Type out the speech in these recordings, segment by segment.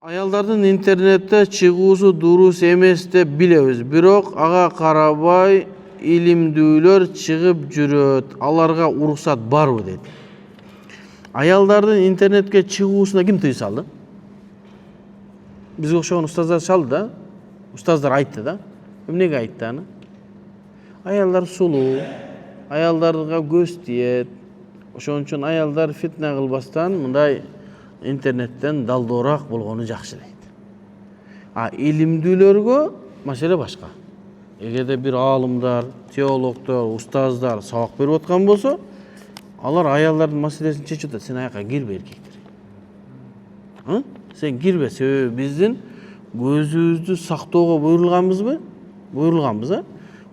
Аялдардын интернетте чыгуусу дурус эмес деп билебиз, бирок ага карабай илимдүүлөр чыгып жүрөт. Аларга уруксат барбы дейт. Аялдардын интернетке чыгуусуна ким тыюу салды? Бизге окшогон устаздар салды да. Устаздар айтты да. Эмнеге айтты аны? Аялдар сулуу, аялдарга көз тиет. Ошон үчүн аялдар фитна кылбастан мындай интернеттен далдоораак болгону жакшы дейт. Илимдүүлөргө маселе башка. Эгерде бир аалымдар, теологдор, устаздар сабак берип аткан болсо, алар аялдардын маселесин чечип атат. Сен аяка кирбе, эркектер. Сен кирбе, себеби биздин көзүбүздү сактоого буйрулганбызбы? Буйрулганбыз,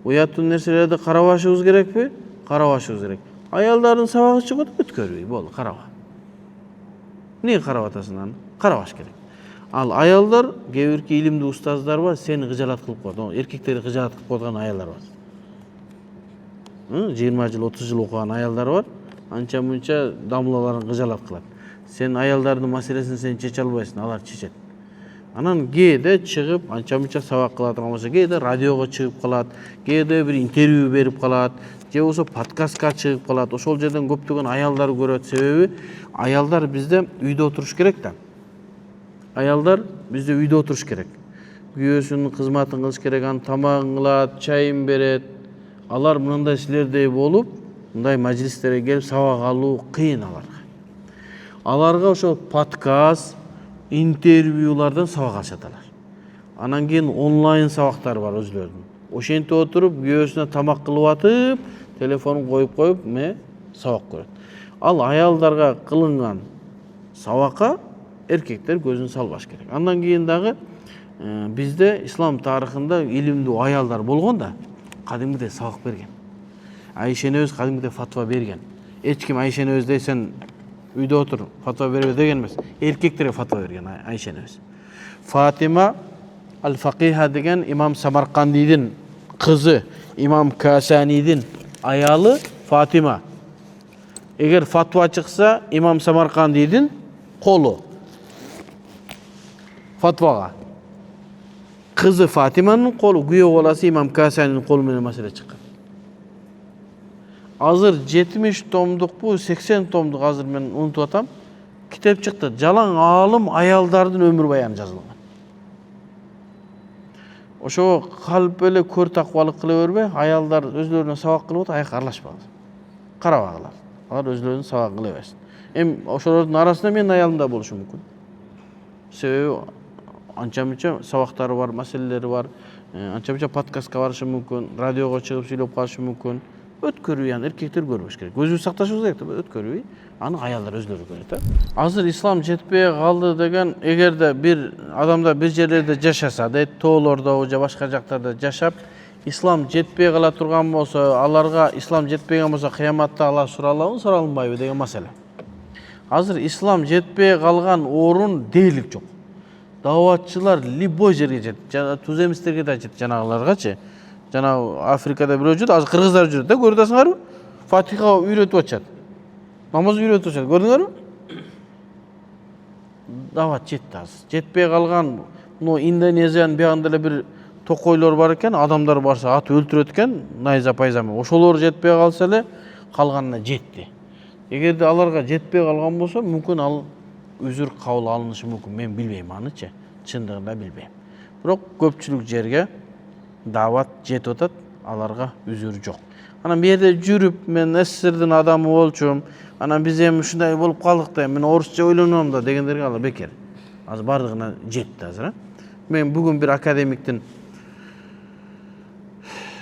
уяттуу нерселерди карабашыбыз керекпи? Карабашыбыз керек. Аялдардын сабагы чыгып атат, өткөрбөй, болду, караба. Эмнеге карап атасың аны? Карабаш керек. Ал аялдар, кээ бирки илимдүү устаздар бар, сени кыжаалат кылып коет. Эркектерди кыжаалат кылып койгон аялдар бар. 20 жыл, 30 жыл окуган аялдар бар. Анча мынча дамылаларын кыжаалат кылат. Сен аялдардын маселесин сен чече албайсың, алар чечет. Анан кээде чыгып, анча мынча сабак кылат болсо, кээде радиого чыгып калат, кээде бир интервью берип калат, же болсо подкастка чыгып калат. Ошол жерден көптөгөн аялдар көрөт. Себеби аялдар бизде үйдө отуруш керек да. Аялдар бизде үйдө отуруш керек. Күйөөсүнүн кызматын кылыш керек, анын тамагын кылат, чайын берет. Алар мындай силердей болуп, мындай мажлистерге келип сабак алуу кыйын аларга. Аларга ошо подкаст, интервьюлардан сабак алышат алар. Анан кийин онлайн сабактар бар өзлөрүнүн. Ошентип отуруп, күйөөсүнө тамак кылып атып, телефонун коюп, сабак көрөт. Ал аялдарга кылынган сабакка эркектер көзүн салбаш керек. Андан кийин дагы бизде ислам тарыхында илимдүү аялдар болгон да, кадимгидей сабак берген. Айша энебиз кадимгидей фатва берген. Эч ким Айша энебиздей сен үйдө отур, фатва бербе деген эмес. Эркектерге фатва берген Айша энебиз. Фатима Аль-Факиха деген имам Самаркандидин кызы, имам Касанидин аялы Фатима. Эгер фатва чыкса, имам Самаркандидин колу фатвага. Кызы Фатиманын колу, күйөө баласы имам Касанидин колу менен маселе чыккан. Азыр 70 томдукпу, 80 томдук азыр мен унутуп атам. Китеп чыкты. Жалаң аалым аялдардын өмүр баяны жазылган. Ошо калп эле көр таквалык кыла бербей, аялдар өзлөрүнө сабак кылып атат, аяка аралашпагыз. Карабагылар. Алар өзлөрүнүн сабагын кыла берсин. Ошолордун арасында менин аялым да болушу мүмкүн. Себеби анча мынча сабактары бар, маселелери бар. Анча мынча подкастка барышы мүмкүн, радиого чыгып сүйлөп калышы мүмкүн. Өткөрбөй аны эркектер көрбөш керек. Өзүбүз сакташыбыз керек деп өткөрбөй, аны аялдар өзлөрү көрөт. Азыр ислам жетпей калды деген, эгерде бир адамдар бир жерлерде жашаса, тоолордо же башка жактарда жашап, ислам жетпей кала турган болсо, аларга ислам жетпеген болсо, кыяматта Алла суралабы, суралынбайбы деген маселе. Азыр ислам жетпей калган орун дээрлик жок. Даватчылар любой жерге жетет. Туз эмистерге да жетет, жанагыларгачы. Жана Африкада бирөө жүрөт, азыр кыргыздар жүрөт да, көрүп атасыңарбы? Фатиха үйрөтүп атышат. Намаз үйрөтүп атышат, көрдүңөрбү? Дават жетти азыр. Жетпей калган, Индонезиянын биягында эле бир токойлор бар экен, адамдар барса ат өлтүрөт экен, найза пайзамен. Ошолор жетпей калса эле калганына жетти. Эгерде аларга жетпей калган болсо, мүмкүн ал үзүр кабыл алынышы мүмкүн. Мен билбейм анычы, чындыгында билбейм. Бирок көпчүлүк жерге дават жетип атат, аларга үзүр жок. Анан бу жерде жүрүп, мен СССРдин адамы болчумун, анан биз эми ушундай болуп калдык да, мен орусча ойлоном да дегендерге ала бекер. Азыр бардыгына жетти азыр. Мен бүгүн бир академиктин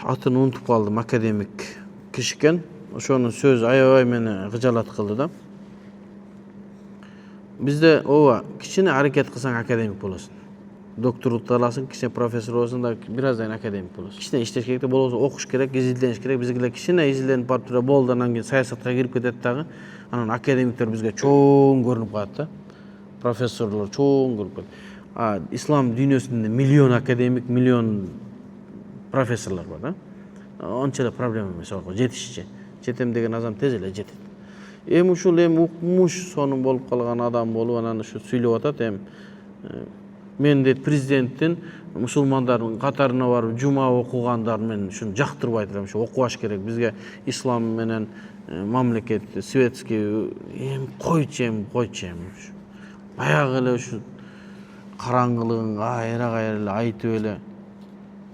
атын унутуп калдым, академик киши экен. Ошонун сөзү аябай мени кыжаалат кылды да. Бизде кичине аракет кылсаң академик болосуң. Докторлукту аласың, кичине профессор болосуң да бир аздан академик болосуң. Кичине иштеш керек да, болбосо окуш керек, изилдениш керек. Бизгилер кичине изилденип барып туруп болду, анан кийин саясатка кирип кетет дагы. Анан академиктер бизге чоң көрүнүп калат да. Профессорлор чоң көрүнүп калат. Ислам дүйнөсүндө миллион академик, миллион профессорлор бар да. Онча эле проблема эмес ого, жетишчи. Жетем деген адам тез эле жетет. Ушул укмуш сонун болуп калган адам болуп, анан ушу сүйлөп атат, мен дейт президенттин мусулмандардын катарына барып жума окугандарын мен ушуну жактырбай турам. Ушу окубаш керек. Бизге ислам менен мамлекет светский койчу эми. Баягы эле ушу караңгылыгын кайра эле айтып эле.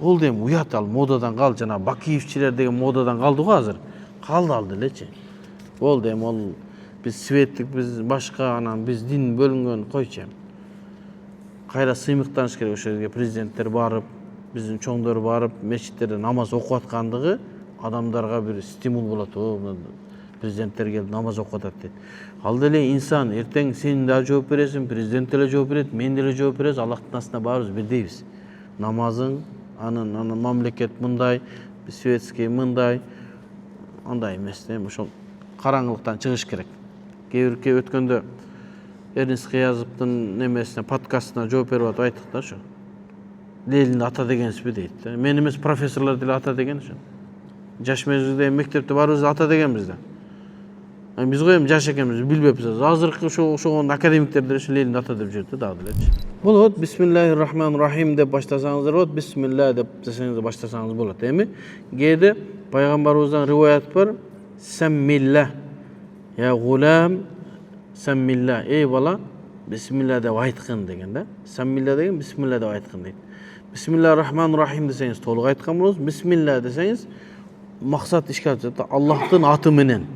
Ол да эми уят, ал модадан калды. Жана Бакиевчилер деген модадан калды го азыр. Калды элечи. Ол да эми ол биз светтик, биз башка, анан биз дин бөлүнгөн койчу эми. Кайра сыймыктаныш керек. Ошо жерге президенттер барып, биздин чоңдор барып, мечиттерде намаз окуп аткандыгы адамдарга бир стимул болот. Президенттер келип намаз окуп атат дейт. Ал деле инсан, эртең сен да жооп бересиң, президент деле жооп берет, мен деле жооп беребиз. Аллахтын астында баарыбыз бирдейбиз. Намазың, анын мамлекет мындай, светский мындай, андай эмес. Эми ошол караңгылыктан чыгыш керек. Кээ бирке өткөндө Эрнест Кыязовдун немесине, подкастына жооп берип атып айттык да ошо. Ленинди ата дегенсизби дейт. Мен эмес, профессорлор деле ата деген ошо. Жаш мезгилде мектепте баарыбыз ата дегенбиз да. Биз го эми жаш экенбиз, билбеппиз. Азыркы ошого академиктер деле ошо Ленинди ата деп жүрөт да, дагы делечи. Болот, бисмиллахир-рахманир-рахим деп баштасаңыздар болот, бисмилла деп баштасаңыз болот. Эми кээде пайгамбарыбыздан риваят бар, саммилла. Я гулам саммилла. Эй бала, бисмилла деп айткын деген да. Саммилла деген бисмилла деп айткын дейт. Бисмиллахир-рахманир-рахим десеңиз толук айткан болосуз. Бисмилла десеңиз максат ишке ашат. Аллахтын аты менен.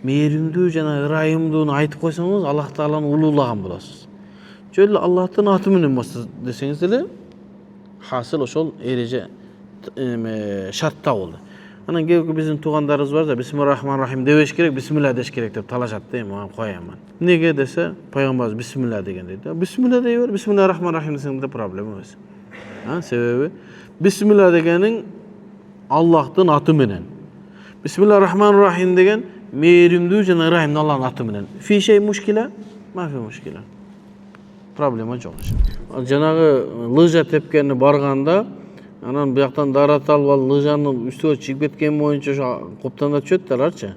Мээримдүү жана ырайымдууну айтып койсоңуз, Аллах Тааланы улуулаган болосуз. Жөн эле Аллахтын аты менен десеңиз деле хасыл ошол эреже шартта болду. Анан кээ биздин туугандарыбыз бар да, бисмиллахир-рахманир-рахим дебеш керек, бисмилла деш керек деп талашат да, эми коям. Неге десе, пайгамбарыбыз бисмилла деген дейт. Бисмилла дей бер, бисмиллахир-рахманир-рахим десең да проблема эмес. Себеби бисмилла дегениң Аллахтын аты менен. Бисмиллахир-рахманир-рахим деген мээримдүү жана ырайымдуу Аллахтын аты менен. Фишей мушкила, мафи мушкила. Проблема жок. Жанагы лыжа тепкени барганда, анан бияктан дарат алып алып лыжанын үстүгө чыгып кеткен боюнча ошо коптонда түшөт да аларчы.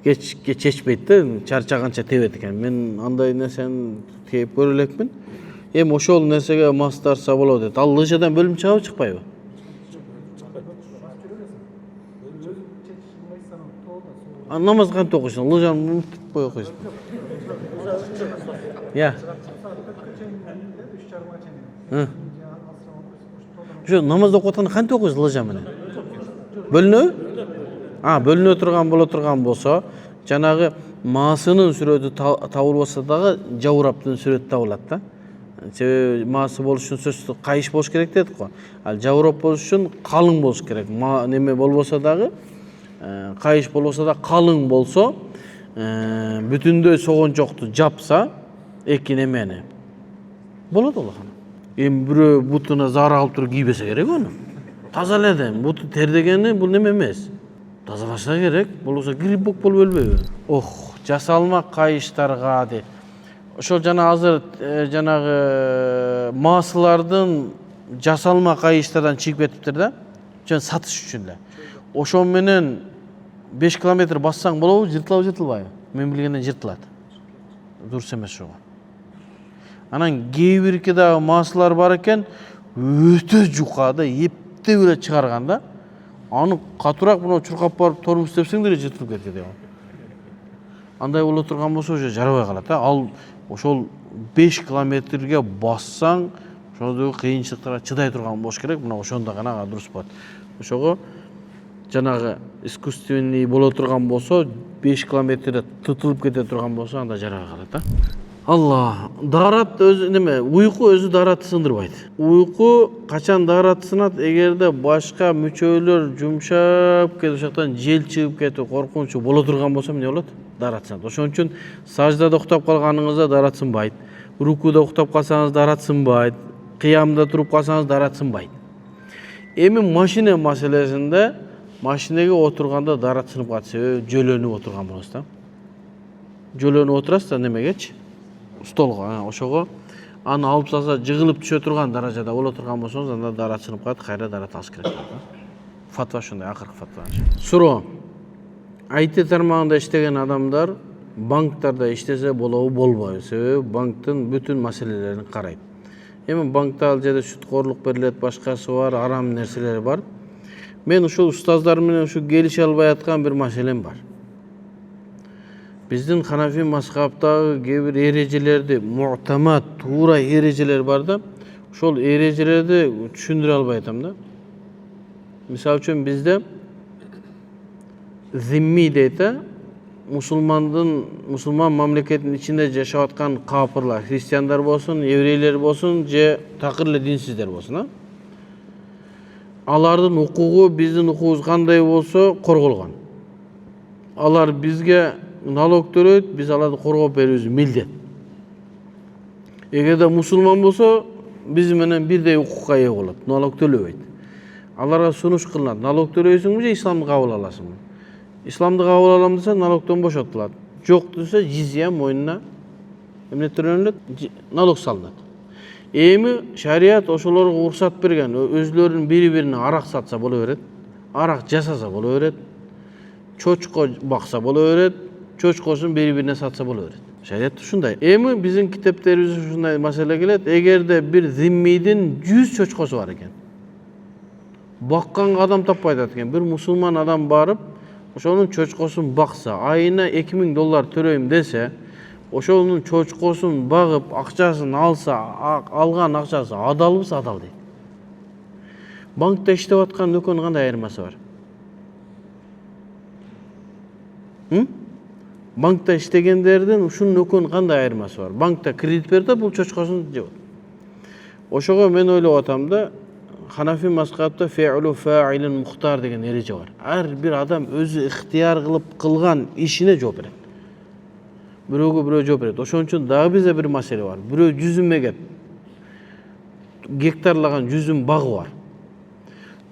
Кечке чечпейт да, чарчаганча тебет экен. Мен андай нерсени тээп көрө элекмин. Эми ошол нерсеге мастарса болот дейт. Ал лыжадан бөлүм чыгабы, чыкпайбы? Намаз кантип окуйсуң? Лыжаны унутуп кое койсуң. Я. Ошо намаз окуп атканда кантип окуйсуң лыжа менен? Бөлүнөбү? Бөлүнө турган болсо, жанагы маасынын сүрөтү табылбаса дагы жабыраптын сүрөтү табылат да. Себеби маасы болуш үчүн сөзсүз кайыш болуш керек дедик го. Ал жабырап болуш үчүн калың болуш керек. Неме болбосо дагы, кайыш болбосо да калың болсо, бүтүндөй согончокту жапса, эки немени болот ол. Эми бирөө бутуна зара алып туруп кийбесе керек ону. Таза эле да, буту тердегени бул неме эмес. Тазалаша керек, болбосо грибок болуп өлбөйбү? Жасалма кайыштарга дейт. Ошол жана азыр жанагы маасылардын жасалма кайыштардан чыгып кетиптир да. Жөн сатыш үчүн эле. Ошо менен 5 километр бассаң болобу, жыртылабы, жыртылбайбы? Мен билгенден жыртылат. Дурус эмес ошого. Анан кээ бирки дагы маасылар бар экен, өтө жука да, эптеп эле чыгарган да. Аны катуураак мына чуркап барып тормуз тепсең деле жыртылып кетет. Андай боло турган болсо уже жарабай калат да. Ал ошол 5 километрге бассаң, ошондой кыйынчылыктарга чыдай турган болуш керек. Мына ошондо гана дурус болот. Ошого жанагы искусственный боло турган болсо, 5 километрде тытылып кете турган болсо, анда жарабай калат да. Алла, дарат өзү неме, уйку өзү даратты сындырбайт. Уйку качан даратты сынат, эгерде башка мүчөлөр жумшап кетип, ошоктон жел чыгып кетип, коркунучу боло турган болсо эмне болот? Дарат сынат. Ошон үчүн саждада уктап калганыңызда дарат сынбайт. Рукуда уктап калсаңыз дарат сынбайт. Кыямда туруп калсаңыз дарат сынбайт. Эми машина маселесинде машинеге отурганда дарат сынып калат, себеби жөлөнүп отурган болосуз да. Жөлөнүп отурасыз да немегечи? Столго, ошого аны алып салса жыгылып түшө турган даражада боло турган болсоңуз, анда дарат сынып калат, кайра дарат алыш керек да. Фатва ушундай, акыркы фатва. Суроо. IT тармагында иштеген адамдар Banktарda иштесе болобу болбойбу. Себеби банктын бүтүн маселелерин карайт. Эми банкта ал жерде сүткорлук берилет, башкасы бар, арам нерселер бар. Мен ушул устаздар менен ушу келише албай аткан бир маселем бар. Биздин Ханафи мазхабтагы кээ бир эрежелерди, муътамат, туура эрежелер бар да, ошол эрежелерди түшүндүрө албай атам да. Мисалы үчүн бизде зимми дейт да, мусулман мамлекеттин ичинде жашап аткан капырлар, христиандар болсун, еврейлер болсун, же такыр эле динсиздер болсун, алардын укугу биздин укугубуз кандай болсо корголгон. Алар бизге налог төлөйт, биз аларды коргоп берүүбүз милдет. Эгерде мусулман болсо, биз менен бирдей укукка ээ болот, налог төлөбөйт. Аларга сунуш кылынат, налог төлөйсүңбү же исламды кабыл аласыңбы? Исламды кабыл алам десе, налогдон бошотулат. Жок десе, жизия мойнуна эмне төлөнөт, налог салынат. Эми шарият ошолорго уруксат берген, өзлөрүнүн бири-бирине арак сатса боло берет, арак жасаса боло берет, чочко бакса боло берет, чочкосун бири-бирине сатса боло берет. Шарият ушундай. Эми биздин китептерибизде ушундай маселе келет. Эгерде бир зиммидин 100 чочкосу бар экен, бакканга адам таппай атат экен, бир мусулман адам барып, ошонун чочкосун бакса, айына $2000 төлөйм десе, ошонун чочкосун багып, акчасын алса, алган акчасы адалбы, адал дейт. Банкта иштеп аткан нөкөнүн кандай айырмасы бар? Банкта иштегендердин ушунун нөкөнүн кандай айырмасы бар? Банкта кредит берди, бул чочкосун жеп. Ошого мен ойлоп атам да, Ханафи мазхабта фе'лу фа'илин мухтар деген эреже бар. Ар бир адам өзү ыктыяр кылып кылган ишине жооп берет. Бирөөгө бирөө жооп берет. Ошон үчүн дагы бизде бир маселе бар. Бирөө 100 мегет гектарлаган 100 багы бар.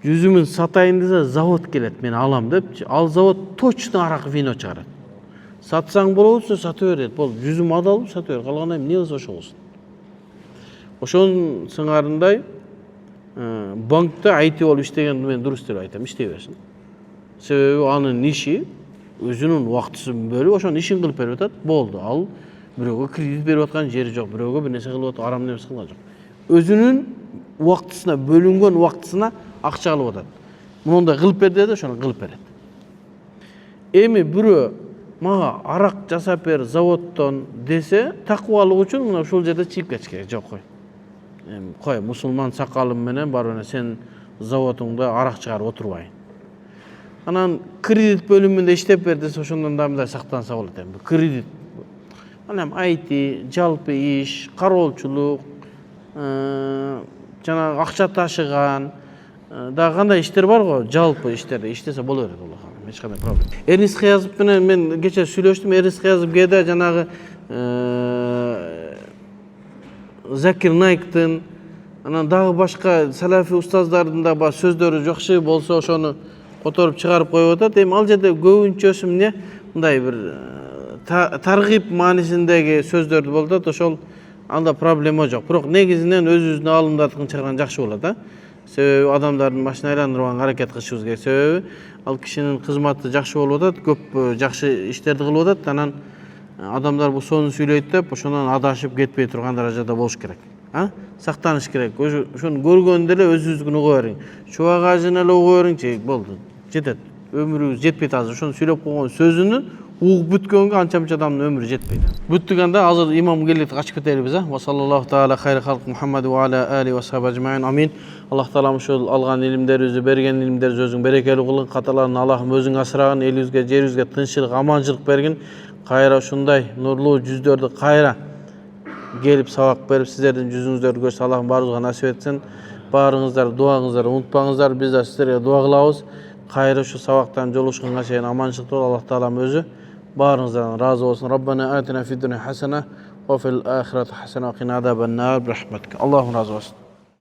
100 сатайын десе, завод келет, мен алам депчи. Ал завод точно арак вино чыгарат. Сатсаң болобу, сата берет. Бул 100 адалбы, сата берет. Калгандай эмне кылса ошо болсун. Ошонун сыңарындай банкта айтып болуп иштегенди мен дурус деп айтам, иштей берсин. Себеби анын иши өзүнүн убактысын бөлүп, ошонун ишин кылып берип атат, болду. Ал бирөөгө кредит берип аткан жери жок, бирөөгө бир нерсе кылып атат, арам нерсе кылган жок. Өзүнүн убактысына, бөлүнгөн убактысына акча алып атат. Мындай кылып бер деди, ошону кылып берет. Эми бирөө мага арак жасап бер заводдон десе, такыбалык үчүн мына ушул жерде чыгып кетиш керек. Жок кой. Кой, мусулман сакалым менен барып сен заводуңда арак чыгарып отурбайын. Анан кредит бөлүмүндө иштеп бер десе, ошондон да мындай сактанса болот эми. Кредит. Анан IT, жалпы иш, кароолчулук, жана акча ташыган, дагы кандай иштер бар го, жалпы иштерде иштесе боло берет Аллах. Эч кандай проблема. Эрнис Кыязов менен мен кече сүйлөштүм. Эрнис Кыязов кээде жанагы Закир Найктын, анан дагы башка салафи устаздардын да бар сөздөрү жакшы болсо ошону которуп чыгарып коюп атат. Эми ал жерде көбүнчөсү эмне? Мындай бир таргып маанисиндеги сөздөрдү болот. Ошол анда проблема жок. Бирок негизинен өзүбүздүн алымдардыкын чыгарган жакшы болот, Себеби адамдардын башын айландырбаганга аракет кылышыбыз керек. Себеби ал кишинин кызматы жакшы болуп атат, көп жакшы иштерди кылып атат. Анан адамдар бул сонун сүйлөйт деп, ошондон адашып кетпей турган даражада болуш керек. Сактаныш керек. Ошону көргөндө эле өзүңүздүн уга бериң. Чубак ажын эле уга бериңчи, болду. Жетет. Өмүрүбүз жетпейт азыр. Ошону сүйлөп койгон сөзүнү угуп бүткөнгө анча-мынча адамдын өмүрү жетпейт. Бүттүк анда азыр имам келет, качып кетелибиз, Ва саллаллаху таала хайр халк Мухаммад ва аля али ва сахаби ажмаин. Амин. Аллах таала ушул алган илимдерибизди, берген илимдерибизди өзүң берекелүү кылгын, каталарын Аллахым өзүң асырагын, элибизге, жерибизге тынччылык, аманчылык бергин. Кайра ушундай нурлуу жүздөрдү кайра келип сабак берип, сиздердин жүзүңүздөрдү көрсө Аллахым баарыбызга насип этсин. Баарыңыздар дуаңыздар унутпаңыздар, биз да сиздерге дуа кылабыз. Кайра ушу сабактан жолугушканга чейин аманчылык болуп, Аллах таалам өзү баарыңыздардан разы болсун. Раббана атина фид дуния хасана ва фил ахирати хасана ва кина азабан нар. Рахматка. Аллахым разы болсун.